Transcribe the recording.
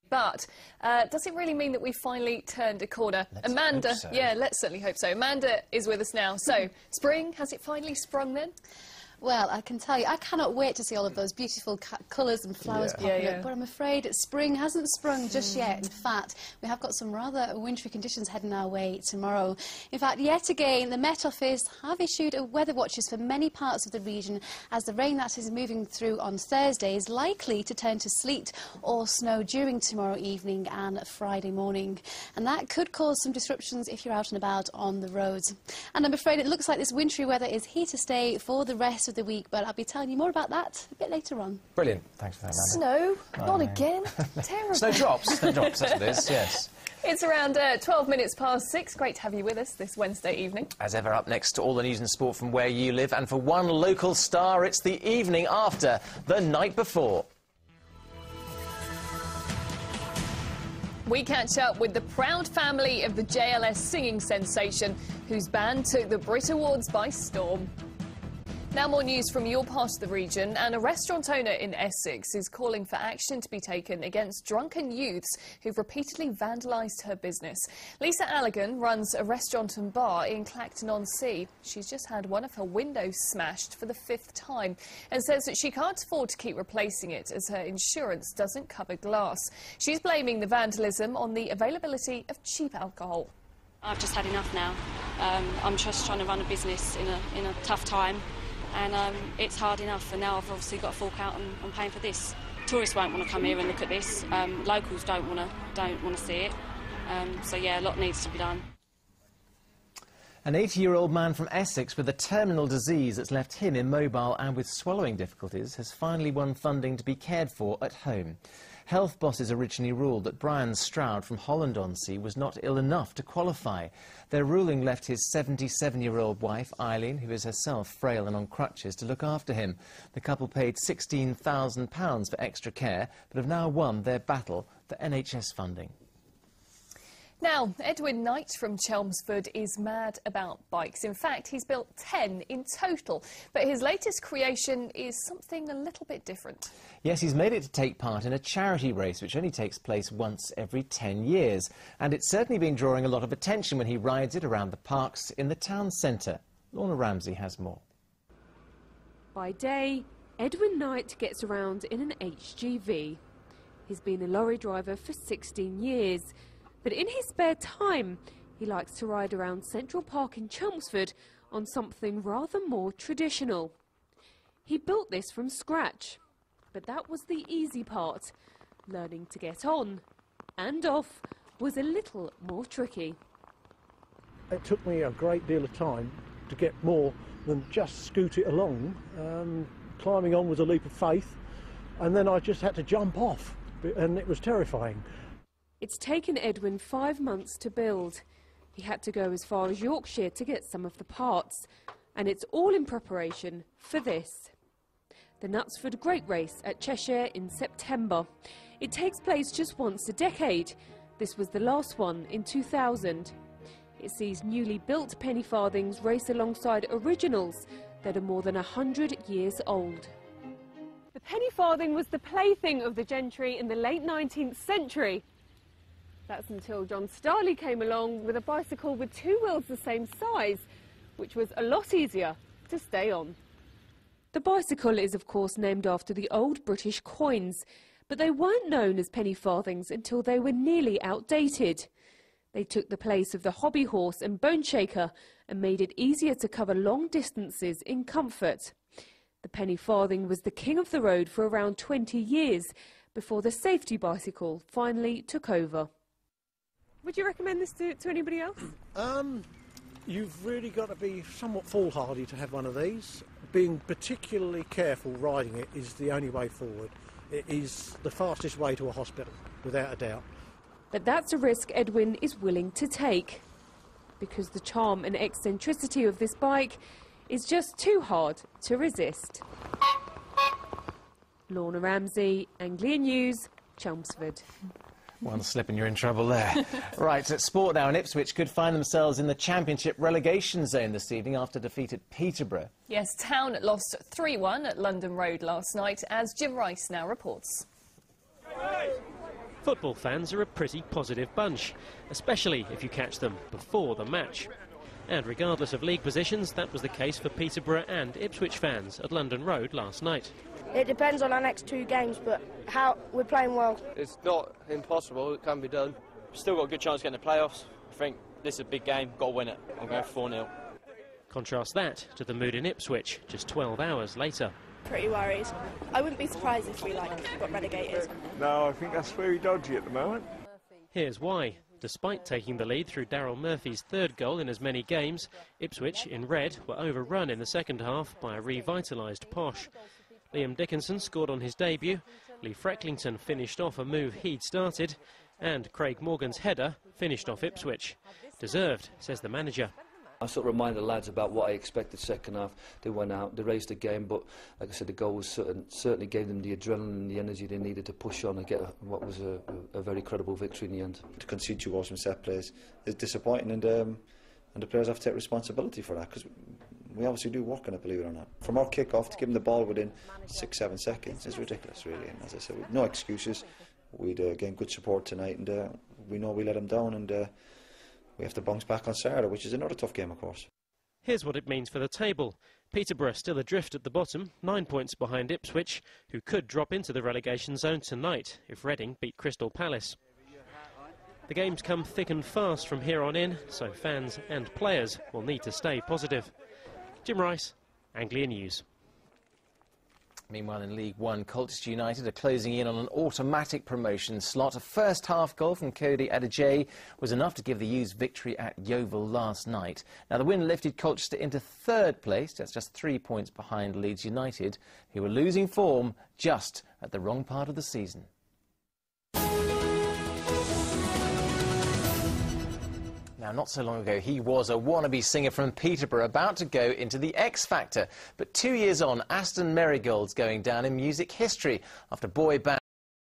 But does it really mean that we finally turned a corner? Amanda, hope so. Yeah, let's certainly hope so. Amanda is with us now. So, spring, has it finally sprung then? Well, I can tell you, I cannot wait to see all of those beautiful colours and flowers popping up, but I'm afraid spring hasn't sprung just yet. In fact, we have got some rather wintry conditions heading our way tomorrow. In fact, yet again, the Met Office have issued a weather watches for many parts of the region, as the rain that is moving through on Thursday is likely to turn to sleet or snow during tomorrow evening and Friday morning. And that could cause some disruptions if you're out and about on the roads. And I'm afraid it looks like this wintry weather is here to stay for the rest of the week, but I'll be telling you more about that a bit later on. Brilliant. Thanks for that, Amanda. Snow? Not again. Terrible. Snowdrops, that's what it is, yes. It's around 12 minutes past 6. Great to have you with us this Wednesday evening. As ever, up next to all the news and sport from where you live, and for one local star, it's the evening after the night before. We catch up with the proud family of the JLS singing sensation, whose band took the Brit Awards by storm. Now more news from your part of the region, and a restaurant owner in Essex is calling for action to be taken against drunken youths who've repeatedly vandalised her business. Lisa Allegan runs a restaurant and bar in Clacton-on-Sea. She's just had one of her windows smashed for the 5th time and says that she can't afford to keep replacing it as her insurance doesn't cover glass. She's blaming the vandalism on the availability of cheap alcohol. I've just had enough now. I'm just trying to run a business in a tough time. And it's hard enough, and now I've obviously got to fork out and paying for this. Tourists won't want to come here and look at this. Locals don't want to see it. So yeah, a lot needs to be done. An 80-year-old man from Essex with a terminal disease that's left him immobile and with swallowing difficulties has finally won funding to be cared for at home. Health bosses originally ruled that Brian Stroud from Holland-on-Sea was not ill enough to qualify. Their ruling left his 77-year-old wife, Eileen, who is herself frail and on crutches, to look after him. The couple paid £16,000 for extra care, but have now won their battle for NHS funding. Now, Edwin Knight from Chelmsford is mad about bikes. In fact, he's built 10 in total, but his latest creation is something a little bit different. Yes, he's made it to take part in a charity race, which only takes place once every 10 years. And it's certainly been drawing a lot of attention when he rides it around the parks in the town centre. Lorna Ramsey has more. By day, Edwin Knight gets around in an HGV. He's been a lorry driver for 16 years. But in his spare time, he likes to ride around Central Park in Chelmsford on something rather more traditional. He built this from scratch, but that was the easy part. Learning to get on and off was a little more tricky. It took me a great deal of time to get more than just scoot it along. Climbing on was a leap of faith, and then I just had to jump off, and it was terrifying. It's taken Edwin 5 months to build. He had to go as far as Yorkshire to get some of the parts, and it's all in preparation for this. The Knutsford Great Race at Cheshire in September. It takes place just once a decade. This was the last one in 2000. It sees newly built Pennyfarthings race alongside originals that are more than 100 years old. The Pennyfarthing was the plaything of the gentry in the late 19th century. That's until John Starley came along with a bicycle with 2 wheels the same size, which was a lot easier to stay on. The bicycle is, of course, named after the old British coins, but they weren't known as pennyfarthings until they were nearly outdated. They took the place of the hobby horse and bone shaker and made it easier to cover long distances in comfort. The pennyfarthing was the king of the road for around 20 years before the safety bicycle finally took over. Would you recommend this to anybody else? You've really got to be somewhat foolhardy to have one of these. Being particularly careful riding it is the only way forward. It is the fastest way to a hospital, without a doubt. But that's a risk Edwin is willing to take, because the charm and eccentricity of this bike is just too hard to resist. Lorna Ramsey, Anglia News, Chelmsford. One slip and you're in trouble there. Right, sport now, and Ipswich could find themselves in the Championship relegation zone this evening after defeat at Peterborough. Yes, Town lost 3-1 at London Road last night, as Jim Rice now reports. Football fans are a pretty positive bunch, especially if you catch them before the match. And regardless of league positions, that was the case for Peterborough and Ipswich fans at London Road last night. It depends on our next 2 games, but we're playing well. It's not impossible, it can be done. Still got a good chance of getting the playoffs. I think this is a big game, got to win it. I'm going for 4-0. Contrast that to the mood in Ipswich just 12 hours later. Pretty worried. I wouldn't be surprised if we got relegated. No, I think that's very dodgy at the moment. Here's why. Despite taking the lead through Daryl Murphy's 3rd goal in as many games, Ipswich, in red, were overrun in the second half by a revitalised Posh. Liam Dickinson scored on his debut, Lee Frecklington finished off a move he'd started, and Craig Morgan's header finished off Ipswich. Deserved, says the manager. I sort of reminded the lads about what I expected second half. They went out, they raised the game, but like I said, the goal was certainly gave them the adrenaline and the energy they needed to push on and get what was a very credible victory in the end. To concede 2 goals from set plays is disappointing, and the players have to take responsibility for that, because we obviously do work on it, believe it or not. From our kick-off to give them the ball within 6-7 seconds is ridiculous, really. And as I said, no excuses. We'd gained good support tonight, and we know we let them down, and we have to bounce back on Saturday, which is another tough game, of course. Here's what it means for the table. Peterborough still adrift at the bottom, 9 points behind Ipswich, who could drop into the relegation zone tonight if Reading beat Crystal Palace. The games come thick and fast from here on in, so fans and players will need to stay positive. Jim Rice, Anglia News. Meanwhile, in League One, Colchester United are closing in on an automatic promotion slot. A first-half goal from Cody Adejaye was enough to give the U's victory at Yeovil last night. Now, the win lifted Colchester into 3rd place. That's just 3 points behind Leeds United, who were losing form just at the wrong part of the season. Now, not so long ago, he was a wannabe singer from Peterborough about to go into the X Factor. But 2 years on, Aston Marigold's going down in music history after boy band